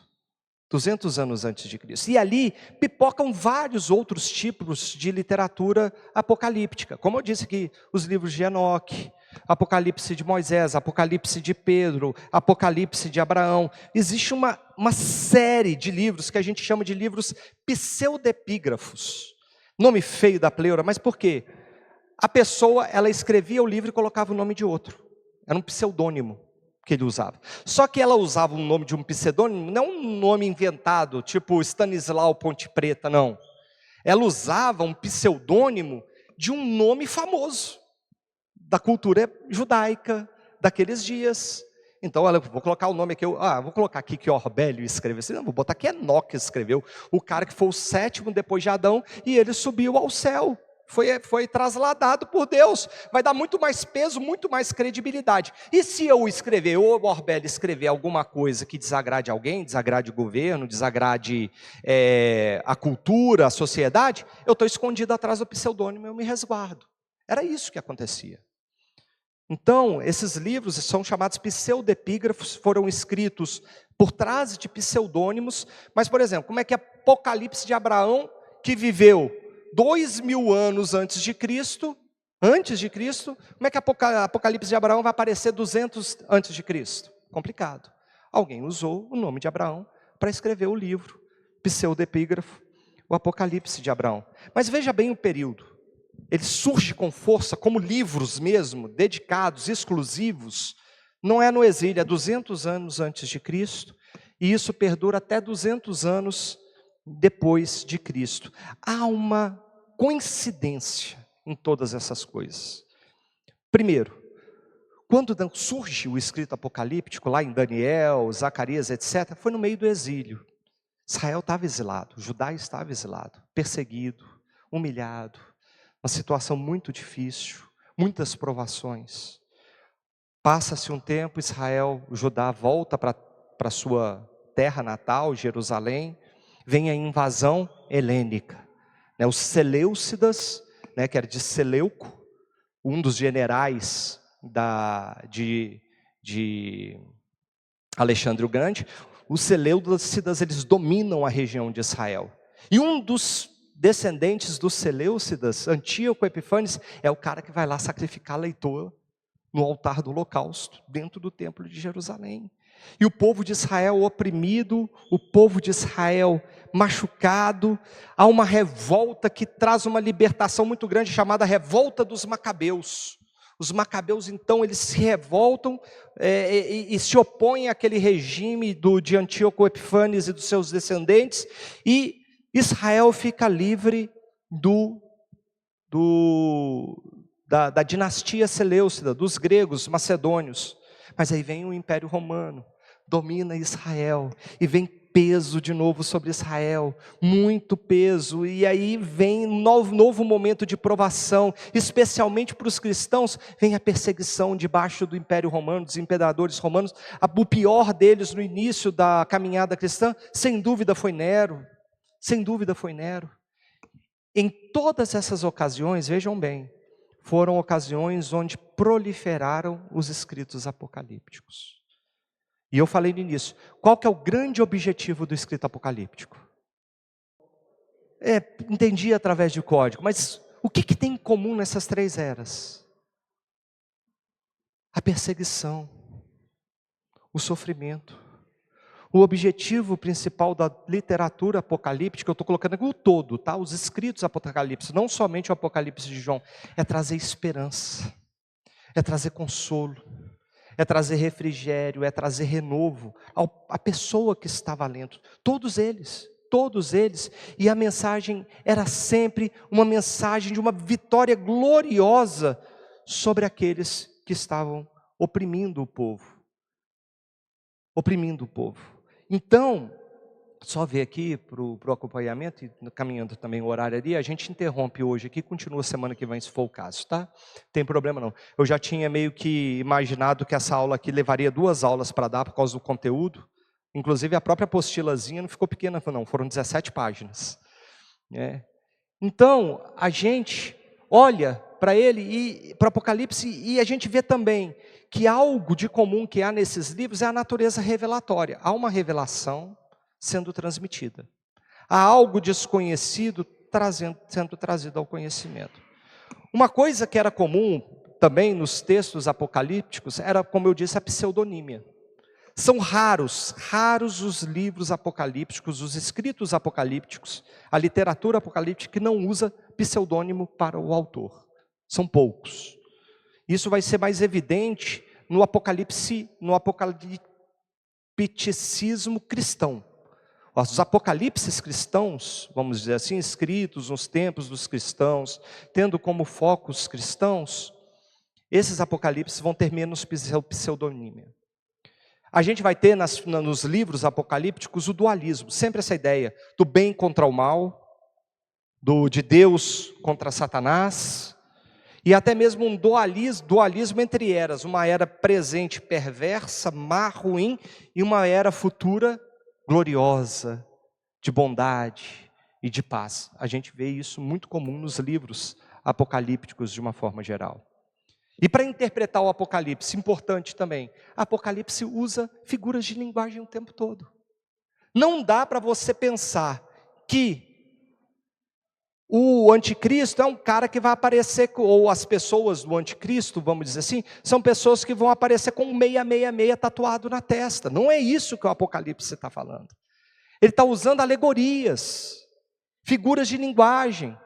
200 anos antes de Cristo. E ali pipocam vários outros tipos de literatura apocalíptica. Como eu disse aqui, os livros de Enoque, Apocalipse de Moisés, Apocalipse de Pedro, Apocalipse de Abraão. Existe uma série de livros que a gente chama de livros pseudepígrafos. Nome feio da pleura, mas por quê? A pessoa, ela escrevia o livro e colocava o nome de outro. Era um pseudônimo que ele usava. Só que ela usava o nome de um pseudônimo, não um nome inventado, tipo Stanislau Ponte Preta, não. Ela usava um pseudônimo de um nome famoso, da cultura judaica, daqueles dias. Então, vou colocar o nome aqui, vou colocar aqui que Orbélio escreveu. Não, vou botar que Enoque escreveu, o cara que foi o 7º depois de Adão, e ele subiu ao céu. Foi trasladado por Deus, vai dar muito mais peso, muito mais credibilidade. E se eu escrever, ou o Orbélio escrever alguma coisa que desagrade alguém, desagrade o governo, desagrade a cultura, a sociedade, eu estou escondido atrás do pseudônimo, eu me resguardo. Era isso que acontecia. Então, esses livros são chamados pseudepígrafos, foram escritos por trás de pseudônimos, mas, por exemplo, como é que Apocalipse de Abraão, que viveu 2000 anos antes de Cristo, como é que Apocalipse de Abraão vai aparecer 200 antes de Cristo? Complicado. Alguém usou o nome de Abraão para escrever o livro, pseudepígrafo, o Apocalipse de Abraão. Mas veja bem o período. Ele surge com força como livros mesmo, dedicados, exclusivos. Não é no exílio, é 200 anos antes de Cristo, e isso perdura até 200 anos depois de Cristo. Há uma coincidência em todas essas coisas. Primeiro, quando surge o escrito apocalíptico, lá em Daniel, Zacarias, etc., foi no meio do exílio. Israel estava exilado, Judá estava exilado, perseguido, humilhado, uma situação muito difícil, muitas provações. Passa-se um tempo, Judá volta para sua terra natal, Jerusalém, vem a invasão helênica. Os Seleucidas, que era de Seleuco, um dos generais de Alexandre o Grande, os Seleucidas, eles dominam a região de Israel. E um dos descendentes dos Seleucidas, Antíoco Epifanes, é o cara que vai lá sacrificar a leitoa no altar do holocausto, dentro do templo de Jerusalém. E o povo de Israel oprimido, o povo de Israel machucado, há uma revolta que traz uma libertação muito grande, chamada revolta dos Macabeus. Os Macabeus, então, eles se revoltam e se opõem àquele regime de Antíoco Epifanes e dos seus descendentes, e Israel fica livre da dinastia Seleucida, dos gregos, macedônios. Mas aí vem o Império Romano, domina Israel, e vem peso de novo sobre Israel, muito peso, e aí vem um novo momento de provação, especialmente para os cristãos, vem a perseguição debaixo do Império Romano, dos imperadores romanos. O pior deles no início da caminhada cristã, sem dúvida foi Nero. Em todas essas ocasiões, vejam bem, foram ocasiões onde proliferaram os escritos apocalípticos. E eu falei no início, qual que é o grande objetivo do escrito apocalíptico? Entendi através de código, mas o que tem em comum nessas 3 eras? A perseguição, o sofrimento. O objetivo principal da literatura apocalíptica, eu estou colocando aqui o todo, tá? Os escritos apocalípticos, não somente o Apocalipse de João, é trazer esperança, é trazer consolo, é trazer refrigério, é trazer renovo à pessoa que estava lendo. Todos eles. E a mensagem era sempre uma mensagem de uma vitória gloriosa sobre aqueles que estavam oprimindo o povo. Então, só ver aqui para o acompanhamento, e caminhando também o horário ali, a gente interrompe hoje aqui, continua semana que vem, se for o caso, tá? Tem problema não. Eu já tinha meio que imaginado que essa aula aqui levaria 2 aulas para dar, por causa do conteúdo. Inclusive a própria apostilazinha não ficou pequena, não, foram 17 páginas. Então, a gente olha para ele, e para o Apocalipse, e a gente vê também que algo de comum que há nesses livros é a natureza revelatória. Há uma revelação sendo transmitida. Há algo desconhecido sendo trazido ao conhecimento. Uma coisa que era comum também nos textos apocalípticos era, como eu disse, a pseudonímia. São raros os livros apocalípticos, os escritos apocalípticos, a literatura apocalíptica que não usa pseudônimo para o autor. São poucos. Isso vai ser mais evidente no apocalipticismo cristão. Os apocalipses cristãos, vamos dizer assim, escritos nos tempos dos cristãos, tendo como foco os cristãos, esses apocalipses vão ter menos pseudonímia. A gente vai ter nos livros apocalípticos o dualismo, sempre essa ideia do bem contra o mal, de Deus contra Satanás, e até mesmo um dualismo entre eras, uma era presente perversa, má, ruim, e uma era futura gloriosa, de bondade e de paz. A gente vê isso muito comum nos livros apocalípticos de uma forma geral. E para interpretar o Apocalipse, importante também, Apocalipse usa figuras de linguagem o tempo todo. Não dá para você pensar que o anticristo é um cara que vai aparecer, ou as pessoas do anticristo, vamos dizer assim, são pessoas que vão aparecer com 666 tatuado na testa. Não é isso que o Apocalipse está falando. Ele está usando alegorias, figuras de linguagem,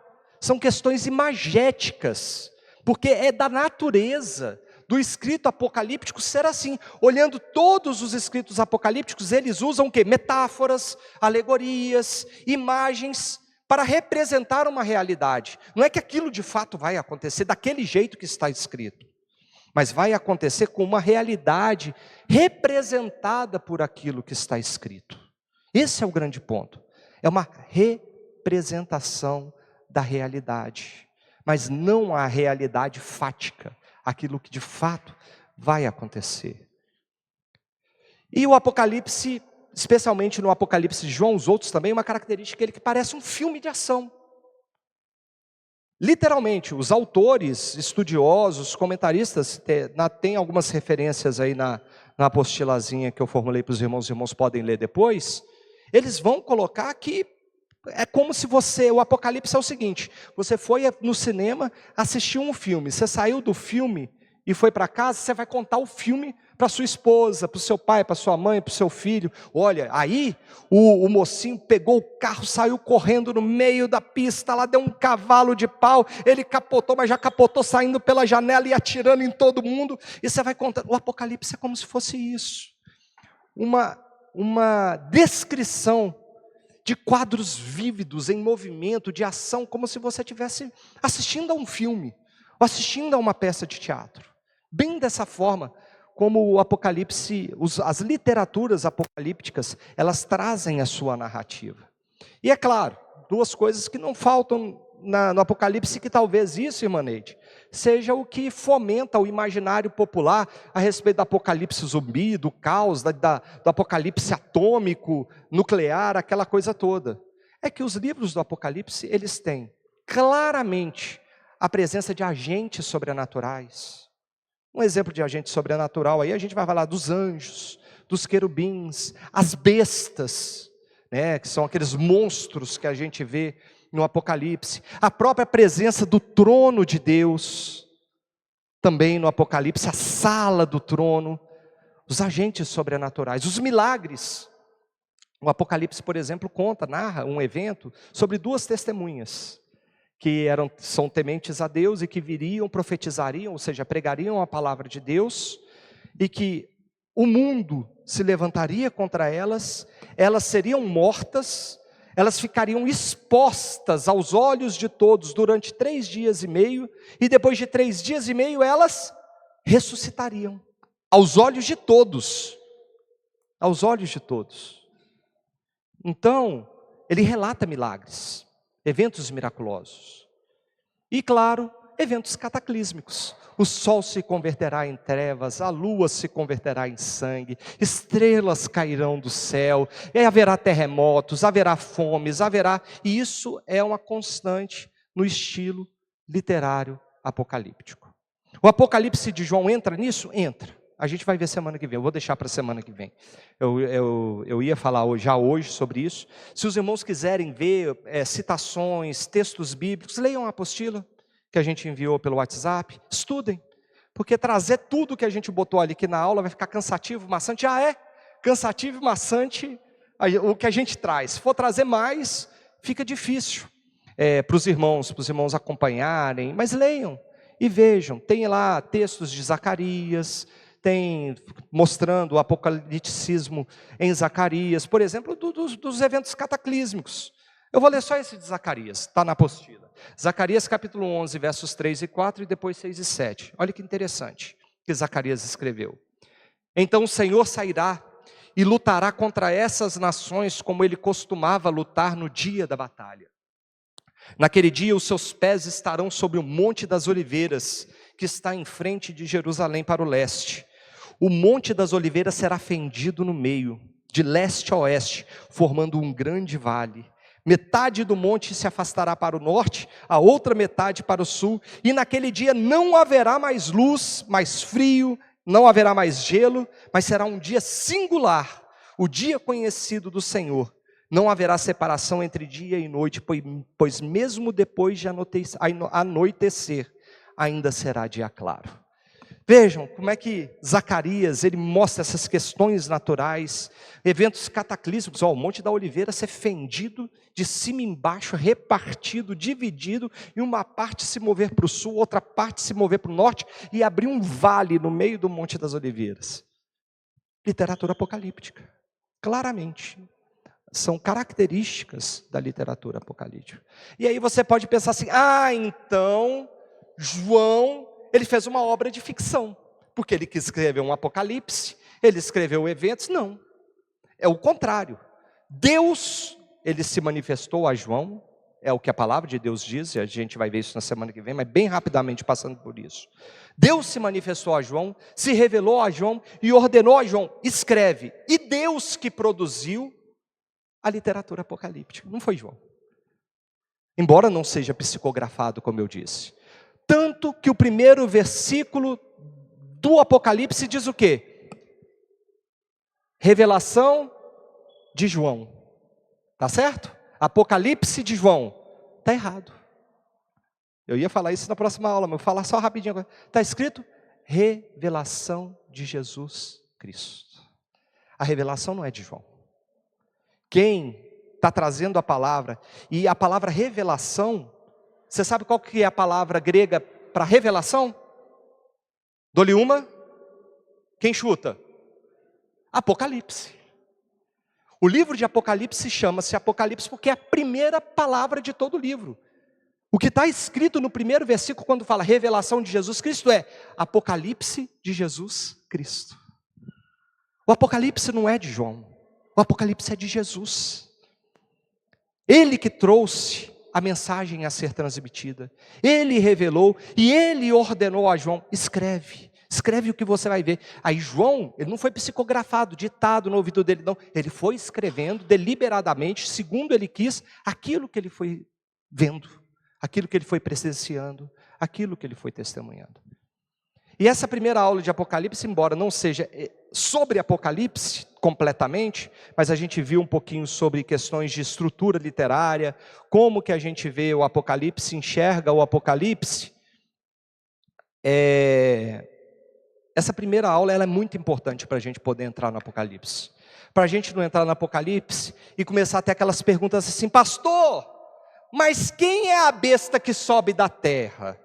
são questões imagéticas, porque é da natureza do escrito apocalíptico ser assim. Olhando todos os escritos apocalípticos, eles usam o quê? Metáforas, alegorias, imagens, para representar uma realidade. Não é que aquilo de fato vai acontecer daquele jeito que está escrito, mas vai acontecer com uma realidade representada por aquilo que está escrito. Esse é o grande ponto. É uma representação da realidade, mas não a realidade fática, aquilo que de fato vai acontecer. E o Apocalipse, especialmente no Apocalipse de João, os outros também, uma característica é que parece um filme de ação. Literalmente, os autores, estudiosos, comentaristas, tem algumas referências aí na apostilazinha que eu formulei para os irmãos podem ler depois, eles vão colocar que é como se o Apocalipse é o seguinte: você foi no cinema, assistiu um filme, você saiu do filme e foi para casa, você vai contar o filme para sua esposa, para o seu pai, para sua mãe, para o seu filho. Olha, aí o mocinho pegou o carro, saiu correndo no meio da pista, lá deu um cavalo de pau, ele capotou, mas já capotou saindo pela janela e atirando em todo mundo, e você vai contar. O Apocalipse é como se fosse isso, uma descrição de quadros vívidos, em movimento, de ação, como se você estivesse assistindo a um filme, ou assistindo a uma peça de teatro. Bem dessa forma, como o Apocalipse, as literaturas apocalípticas, elas trazem a sua narrativa. E é claro, duas coisas que não faltam no Apocalipse, que talvez isso, irmã Neide, seja o que fomenta o imaginário popular a respeito do apocalipse zumbi, do caos, do apocalipse atômico, nuclear, aquela coisa toda. É que os livros do Apocalipse, eles têm claramente a presença de agentes sobrenaturais. Um exemplo de agente sobrenatural aí, a gente vai falar dos anjos, dos querubins, as bestas, né, que são aqueles monstros que a gente vê no Apocalipse, a própria presença do trono de Deus, também no Apocalipse, a sala do trono, os agentes sobrenaturais, os milagres. O Apocalipse, por exemplo, narra um evento sobre duas testemunhas, que são tementes a Deus e que viriam, profetizariam, ou seja, pregariam a palavra de Deus, e que o mundo se levantaria contra elas, elas seriam mortas, elas ficariam expostas aos olhos de todos durante 3 dias e meio, e depois de 3 dias e meio elas ressuscitariam, aos olhos de todos, aos olhos de todos. Então, ele relata milagres, eventos miraculosos, e claro, eventos cataclísmicos. O sol se converterá em trevas, a lua se converterá em sangue, estrelas cairão do céu, e haverá terremotos, haverá fomes, e isso é uma constante no estilo literário apocalíptico. O Apocalipse de João entra nisso? Entra. A gente vai ver semana que vem, eu vou deixar para a semana que vem. Eu ia falar já hoje sobre isso. Se os irmãos quiserem ver citações, textos bíblicos, leiam a apostila que a gente enviou pelo WhatsApp, estudem, porque trazer tudo que a gente botou ali aqui na aula vai ficar cansativo, maçante. Cansativo e maçante o que a gente traz. Se for trazer mais, fica difícil. para os irmãos acompanharem, mas leiam e vejam. Tem lá textos de Zacarias, tem mostrando o apocalipticismo em Zacarias, por exemplo, dos eventos cataclísmicos. Eu vou ler só esse de Zacarias, está na apostila. Zacarias capítulo 11, versos 3 e 4 e depois 6 e 7. Olha que interessante que Zacarias escreveu. Então o Senhor sairá e lutará contra essas nações como ele costumava lutar no dia da batalha. Naquele dia os seus pés estarão sobre o Monte das Oliveiras, que está em frente de Jerusalém para o leste. O Monte das Oliveiras será fendido no meio, de leste a oeste, formando um grande vale. Metade do monte se afastará para o norte, a outra metade para o sul, e naquele dia não haverá mais luz, mais frio, não haverá mais gelo, mas será um dia singular, o dia conhecido do Senhor. Não haverá separação entre dia e noite, pois mesmo depois de anoitecer, ainda será dia claro. Vejam como é que Zacarias, ele mostra essas questões naturais, eventos cataclísmicos, o Monte da Oliveira ser fendido de cima e embaixo, repartido, dividido, e uma parte se mover para o sul, outra parte se mover para o norte, e abrir um vale no meio do Monte das Oliveiras. Literatura apocalíptica, claramente. São características da literatura apocalíptica. E aí você pode pensar assim, então João, ele fez uma obra de ficção, porque ele quis escrever um apocalipse, ele escreveu eventos. Não, é o contrário. Deus, ele se manifestou a João, é o que a palavra de Deus diz, e a gente vai ver isso na semana que vem, mas bem rapidamente passando por isso. Deus se manifestou a João, se revelou a João e ordenou a João, escreve. E Deus que produziu a literatura apocalíptica, não foi João. Embora não seja psicografado, como eu disse. Tanto que o primeiro versículo do Apocalipse diz o quê? Revelação de João. Tá certo? Apocalipse de João. Está errado. Eu ia falar isso na próxima aula, mas vou falar só rapidinho. Está escrito revelação de Jesus Cristo. A revelação não é de João. Quem está trazendo a palavra, e a palavra revelação, você sabe qual que é a palavra grega para revelação? Dou-lhe uma? Quem chuta? Apocalipse. O livro de Apocalipse chama-se Apocalipse porque é a primeira palavra de todo o livro. O que está escrito no primeiro versículo, quando fala revelação de Jesus Cristo, é Apocalipse de Jesus Cristo. O Apocalipse não é de João, o Apocalipse é de Jesus. Ele que trouxe a mensagem a ser transmitida, ele revelou e ele ordenou a João, escreve o que você vai ver. Aí João, ele não foi psicografado, ditado no ouvido dele, não, ele foi escrevendo deliberadamente, segundo ele quis, aquilo que ele foi vendo, aquilo que ele foi presenciando, aquilo que ele foi testemunhando. E essa primeira aula de Apocalipse, embora não seja sobre Apocalipse completamente, mas a gente viu um pouquinho sobre questões de estrutura literária, como que a gente vê o Apocalipse, enxerga o Apocalipse. Essa primeira aula ela é muito importante para a gente poder entrar no Apocalipse. Para a gente não entrar no Apocalipse e começar a ter aquelas perguntas assim, pastor, mas quem é a besta que sobe da terra?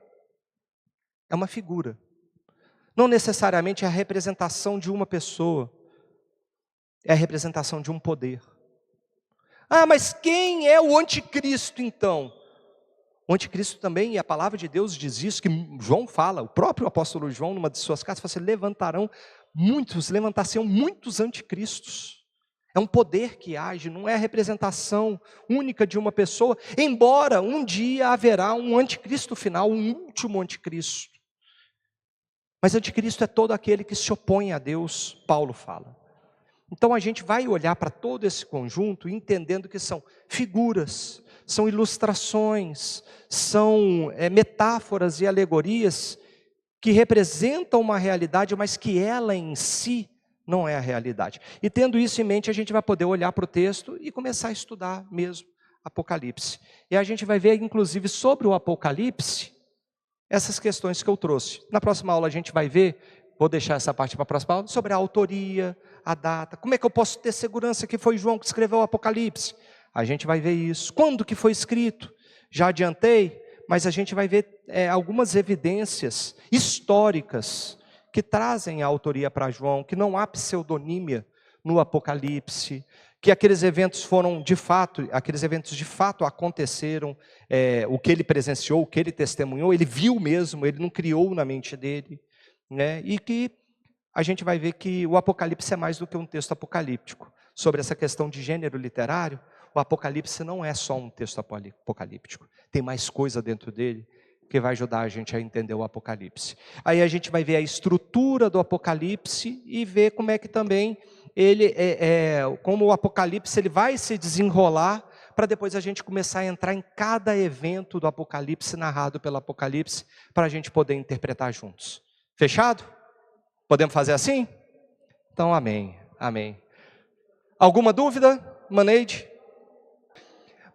É uma figura. Não necessariamente é a representação de uma pessoa, é a representação de um poder. Mas quem é o anticristo então? O anticristo também, e a palavra de Deus diz isso, que João fala, o próprio apóstolo João, numa de suas cartas, fala assim, levantar-se-ão muitos anticristos. É um poder que age, não é a representação única de uma pessoa, embora um dia haverá um anticristo final, um último anticristo. Mas anticristo é todo aquele que se opõe a Deus, Paulo fala. Então a gente vai olhar para todo esse conjunto, entendendo que são figuras, são ilustrações, são metáforas e alegorias, que representam uma realidade, mas que ela em si não é a realidade. E tendo isso em mente, a gente vai poder olhar para o texto e começar a estudar mesmo Apocalipse. E a gente vai ver, inclusive, sobre o Apocalipse, essas questões que eu trouxe. Na próxima aula a gente vai ver, vou deixar essa parte para a próxima aula, sobre a autoria, a data. Como é que eu posso ter segurança que foi João que escreveu o Apocalipse? A gente vai ver isso. Quando que foi escrito? Já adiantei, mas a gente vai ver algumas evidências históricas que trazem a autoria para João, que não há pseudonímia no Apocalipse, que aqueles eventos foram de fato, aqueles eventos de fato aconteceram, o que ele presenciou, o que ele testemunhou, ele viu mesmo, ele não criou na mente dele, né? E que a gente vai ver que o Apocalipse é mais do que um texto apocalíptico. Sobre essa questão de gênero literário, o Apocalipse não é só um texto apocalíptico, tem mais coisa dentro dele que vai ajudar a gente a entender o Apocalipse. Aí a gente vai ver a estrutura do Apocalipse e ver como é que também ele, como o Apocalipse ele vai se desenrolar para depois a gente começar a entrar em cada evento do Apocalipse narrado pelo Apocalipse para a gente poder interpretar juntos. Fechado? Podemos fazer assim? Então, amém, amém. Alguma dúvida, Maneide?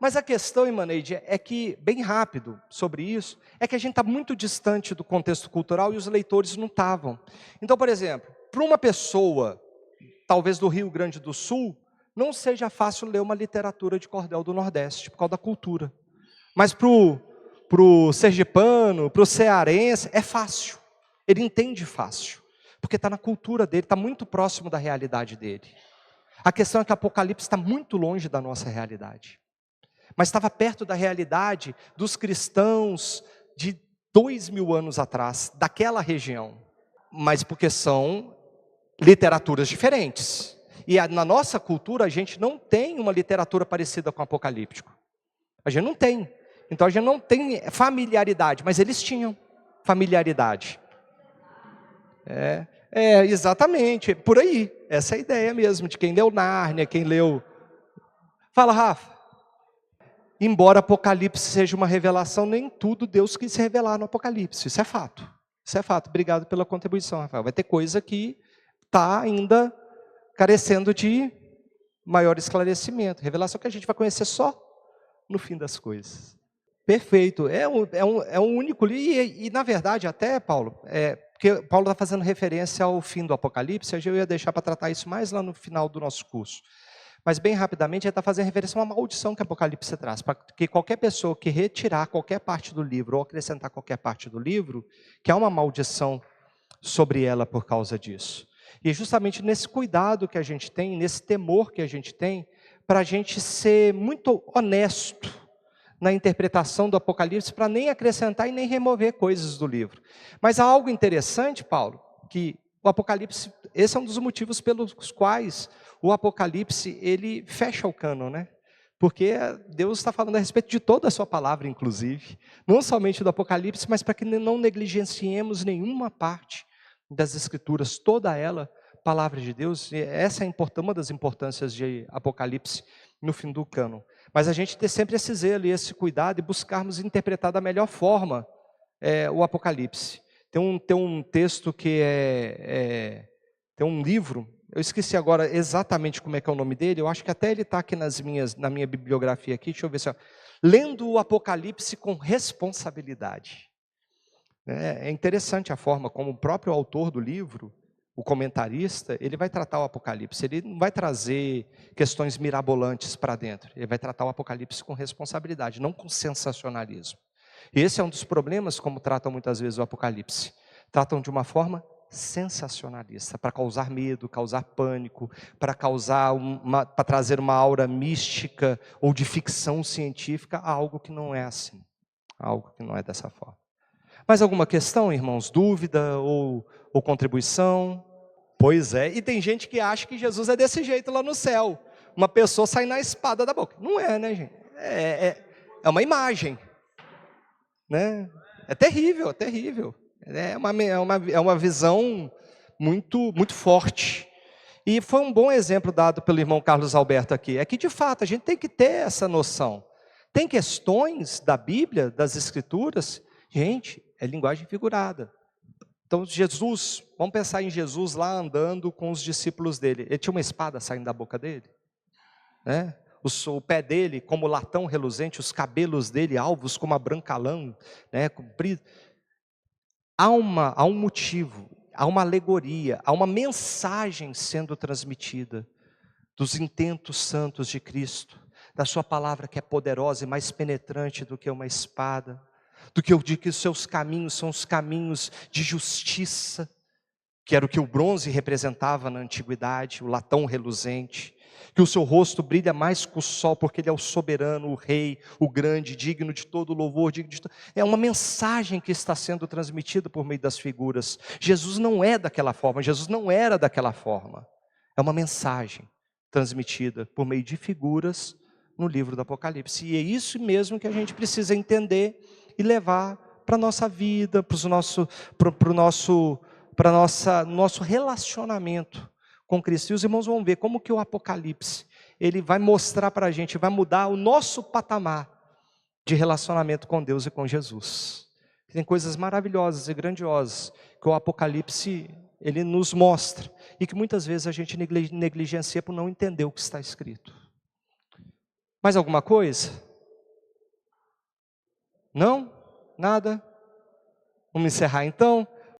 Mas a questão, Maneide, é que, bem rápido sobre isso, é que a gente está muito distante do contexto cultural e os leitores não estavam. Então, por exemplo, para uma pessoa, talvez do Rio Grande do Sul, não seja fácil ler uma literatura de cordel do Nordeste, por causa da cultura. Mas para o sergipano, para o cearense, é fácil. Ele entende fácil, porque está na cultura dele, está muito próximo da realidade dele. A questão é que o Apocalipse está muito longe da nossa realidade. Mas estava perto da realidade dos cristãos de 2000 anos atrás, daquela região. Mas porque são literaturas diferentes. E na nossa cultura a gente não tem uma literatura parecida com o apocalíptico. A gente não tem. Então a gente não tem familiaridade, mas eles tinham familiaridade. Exatamente, por aí. Essa é a ideia mesmo, de quem leu Nárnia, quem leu... Fala, Rafa. Embora Apocalipse seja uma revelação, nem tudo Deus quis revelar no Apocalipse. Isso é fato. Isso é fato. Obrigado pela contribuição, Rafael. Vai ter coisa que está ainda carecendo de maior esclarecimento. Revelação que a gente vai conhecer só no fim das coisas. Perfeito. É um único livro. E, na verdade, até, Paulo, porque Paulo está fazendo referência ao fim do Apocalipse, eu ia deixar para tratar isso mais lá no final do nosso curso. Mas bem rapidamente, ele está fazendo referência a uma maldição que o Apocalipse traz, para que qualquer pessoa que retirar qualquer parte do livro, ou acrescentar qualquer parte do livro, que há uma maldição sobre ela por causa disso. E justamente nesse cuidado que a gente tem, nesse temor que a gente tem, para a gente ser muito honesto na interpretação do Apocalipse, para nem acrescentar e nem remover coisas do livro. Mas há algo interessante, Paulo, que o Apocalipse, esse é um dos motivos pelos quais o Apocalipse, ele fecha o cânon, né? Porque Deus está falando a respeito de toda a sua palavra, inclusive. Não somente do Apocalipse, mas para que não negligenciemos nenhuma parte das Escrituras, toda ela, palavra de Deus. E essa é uma das importâncias de Apocalipse no fim do cânon. Mas a gente ter sempre esse zelo e esse cuidado e buscarmos interpretar da melhor forma o Apocalipse. Tem um texto que tem um livro, eu esqueci agora exatamente como é que é o nome dele, eu acho que até ele está aqui na minha bibliografia aqui, deixa eu ver se Lendo o Apocalipse com responsabilidade. É interessante a forma como o próprio autor do livro, o comentarista, ele vai tratar o Apocalipse, ele não vai trazer questões mirabolantes para dentro, ele vai tratar o Apocalipse com responsabilidade, não com sensacionalismo. E esse é um dos problemas como tratam muitas vezes o Apocalipse. Tratam de uma forma sensacionalista, para causar medo, causar pânico, para trazer uma aura mística ou de ficção científica, algo que não é assim, algo que não é dessa forma. Mais alguma questão, irmãos? Dúvida ou contribuição? Pois é, e tem gente que acha que Jesus é desse jeito lá no céu, uma pessoa sai na espada da boca. Não é, né, gente? É uma imagem, né? É terrível, é terrível. É uma visão muito, muito forte. E foi um bom exemplo dado pelo irmão Carlos Alberto aqui. É que, de fato, a gente tem que ter essa noção. Tem questões da Bíblia, das Escrituras, gente, é linguagem figurada. Então, Jesus, vamos pensar em Jesus lá andando com os discípulos dele. Ele tinha uma espada saindo da boca dele, né? O pé dele como latão reluzente, os cabelos dele alvos como a branca lã, né, comprido. Há um motivo, há uma alegoria, há uma mensagem sendo transmitida dos intentos santos de Cristo, da sua palavra que é poderosa e mais penetrante do que uma espada, do que eu digo que os seus caminhos são os caminhos de justiça, que era o que o bronze representava na antiguidade, o latão reluzente, que o seu rosto brilha mais que o sol, porque ele é o soberano, o rei, o grande, digno de todo louvor, digno de é uma mensagem que está sendo transmitida por meio das figuras. Jesus não é daquela forma, Jesus não era daquela forma. É uma mensagem transmitida por meio de figuras no livro do Apocalipse. E é isso mesmo que a gente precisa entender e levar para a nossa vida, para o nosso relacionamento com Cristo. E os irmãos vão ver como que o Apocalipse, ele vai mostrar para a gente, vai mudar o nosso patamar de relacionamento com Deus e com Jesus. Tem coisas maravilhosas e grandiosas que o Apocalipse, ele nos mostra, e que muitas vezes a gente negligencia por não entender o que está escrito. Mais alguma coisa? Não? Nada? Vamos encerrar então?